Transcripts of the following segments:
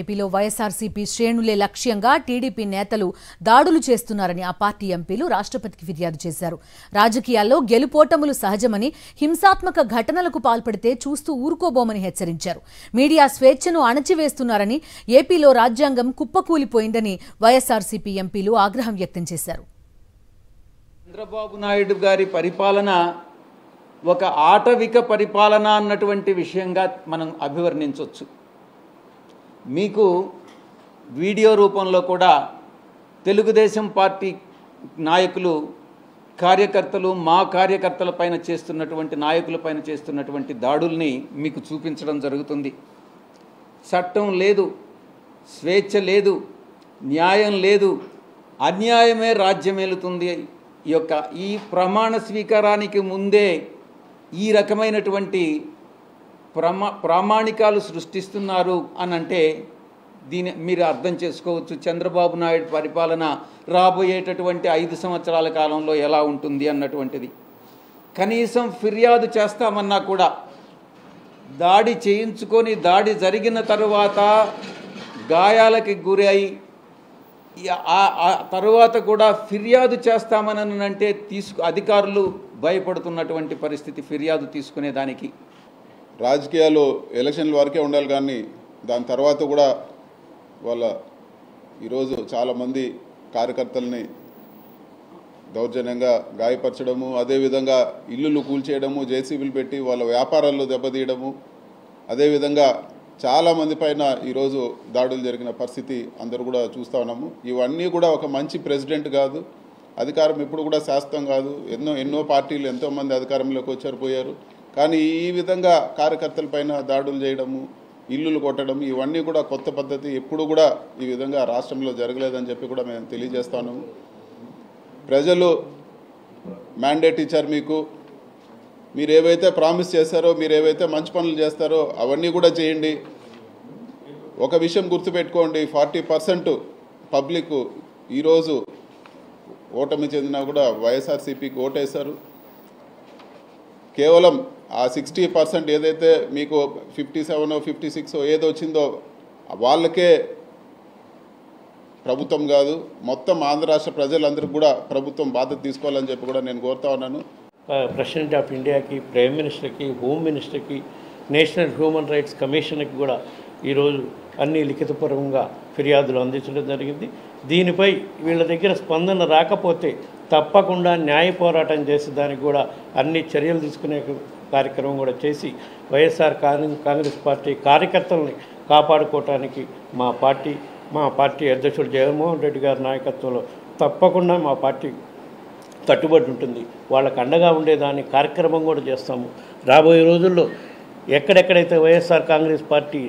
ఏపీలో వైఎస్ఆర్సీపీ శ్రేణులే లక్ష్యంగా టీడీపీ నేతలు దాడులు చేస్తున్నారని ఆ పార్టీ ఎంపీలు రాష్ట్రపతికి ఫిర్యాదు చేశారు. రాజకీయాల్లో గెలుపోటములు సహజమని, హింసాత్మక ఘటనలకు పాల్పడితే చూస్తూ ఊరుకోబోమని హెచ్చరించారు. మీడియా స్వేచ్ఛను అణచివేస్తున్నారని, ఏపీలో రాజ్యాంగం కుప్పకూలిపోయిందని వైఎస్ఆర్సీపీ ఎంపీలు ఆగ్రహం వ్యక్తం చేశారు. చంద్రబాబు నాయుడు గారి పరిపాలన ఒక ఆటవిక పరిపాలన అన్నటువంటి విషయంగా మనం అభివర్ణించవచ్చు. మీకు వీడియో రూపంలో కూడా తెలుగుదేశం పార్టీ నాయకులు కార్యకర్తలు మా కార్యకర్తలపైన చేస్తున్నటువంటి నాయకులపైన చేస్తున్నటువంటి దాడుల్ని మీకు చూపించడం జరుగుతుంది. చట్టం లేదు, స్వేచ్ఛ లేదు, న్యాయం లేదు, అన్యాయమే రాజ్యమేలుతుంది. ఈ ప్రమాణ స్వీకారానికి ముందే ఈ రకమైనటువంటి ప్రామాణికాలు సృష్టిస్తున్నారు అని అంటే దీని మీరు అర్థం చేసుకోవచ్చు చంద్రబాబు నాయుడు పరిపాలన రాబోయేటటువంటి 5 సంవత్సరాల కాలంలో ఎలా ఉంటుంది అన్నటువంటిది. కనీసం ఫిర్యాదు చేస్తామన్నా కూడా దాడి చేయించుకొని దాడి జరిగిన తరువాత గాయాలకి గురై ఆ తరువాత కూడా ఫిర్యాదు చేస్తామని అంటే అధికారులు భయపడుతున్నటువంటి పరిస్థితి ఫిర్యాదు తీసుకునేదానికి. రాజకీయాలు ఎలక్షన్ల వరకే ఉండాలి, కానీ దాని తర్వాత కూడా ఈరోజు చాలామంది కార్యకర్తల్ని దౌర్జన్యంగా గాయపరచడము, అదేవిధంగా ఇల్లులు కూల్చేయడము, జేసీబీలు పెట్టి వాళ్ళ వ్యాపారాల్లో దెబ్బతీయడము, అదేవిధంగా చాలామంది పైన ఈరోజు దాడులు జరిగిన పరిస్థితి అందరూ కూడా చూస్తూ ఉన్నాము. ఇవన్నీ కూడా ఒక మంచి ప్రెసిడెంట్ కాదు, అధికారం ఇప్పుడు కూడా శాశ్వతం కాదు. ఎన్నో పార్టీలు ఎంతోమంది అధికారంలోకి వచ్చారు పోయారు, కానీ ఈ విధంగా కార్యకర్తలపైన దాడులు చేయడము, ఇల్లులు కొట్టడం ఇవన్నీ కూడా కొత్త పద్ధతి. ఎప్పుడు కూడా ఈ విధంగా రాష్ట్రంలో జరగలేదని చెప్పి కూడా మేము తెలియజేస్తాము. ప్రజలు మ్యాండేట్ ఇచ్చారు మీకు, మీరు ఏవైతే ప్రామిస్ చేస్తారో, మీరు ఏవైతే మంచి పనులు చేస్తారో అవన్నీ కూడా చేయండి. ఒక విషయం గుర్తుపెట్టుకోండి, 40% పబ్లిక్ ఈరోజు ఓటమి చెందినా కూడా వైఎస్ఆర్సీపీకి ఓటేశారు. కేవలం ఆ 60% ఏదైతే మీకు 57 56 ఏదో వచ్చిందో వాళ్ళకే ప్రభుత్వం కాదు, మొత్తం ఆంధ్ర రాష్ట్ర ప్రజలందరికీ కూడా ప్రభుత్వం బాధ్యత తీసుకోవాలని చెప్పి కూడా నేను కోరుతా ఉన్నాను. ప్రెసిడెంట్ ఆఫ్ ఇండియాకి, ప్రైమ్ మినిస్టర్కి, హోమ్ మినిస్టర్కి, నేషనల్ హ్యూమన్ రైట్స్ కమిషన్కి కూడా ఈరోజు అన్ని లిఖితపూర్వకంగా ఫిర్యాదులు అందించడం జరిగింది. దీనిపై వీళ్ళ దగ్గర స్పందన రాకపోతే తప్పకుండా న్యాయ పోరాటం చేసి దానికి కూడా అన్ని చర్యలు తీసుకునే కార్యక్రమం కూడా చేసి వైఎస్ఆర్ కాంగ్రెస్ పార్టీ కార్యకర్తల్ని కాపాడుకోవటానికి మా పార్టీ అధ్యక్షుడు జగన్మోహన్ రెడ్డి గారి నాయకత్వంలో తప్పకుండా మా పార్టీ కట్టుబడి ఉంటుంది. వాళ్ళకు అండగా ఉండేదాన్ని కార్యక్రమం కూడా చేస్తాము. రాబోయే రోజుల్లో ఎక్కడెక్కడైతే వైఎస్ఆర్ కాంగ్రెస్ పార్టీ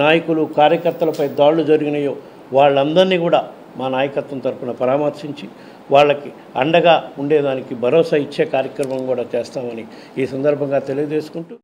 నాయకులు కార్యకర్తలపై దాడులు జరిగినాయో వాళ్ళందరినీ కూడా మా నాయకత్వం తరఫున పరామర్శించి వాళ్ళకి అండగా ఉండేదానికి భరోసా ఇచ్చే కార్యక్రమం కూడా చేస్తామని ఈ సందర్భంగా తెలియజేసుకుంటూ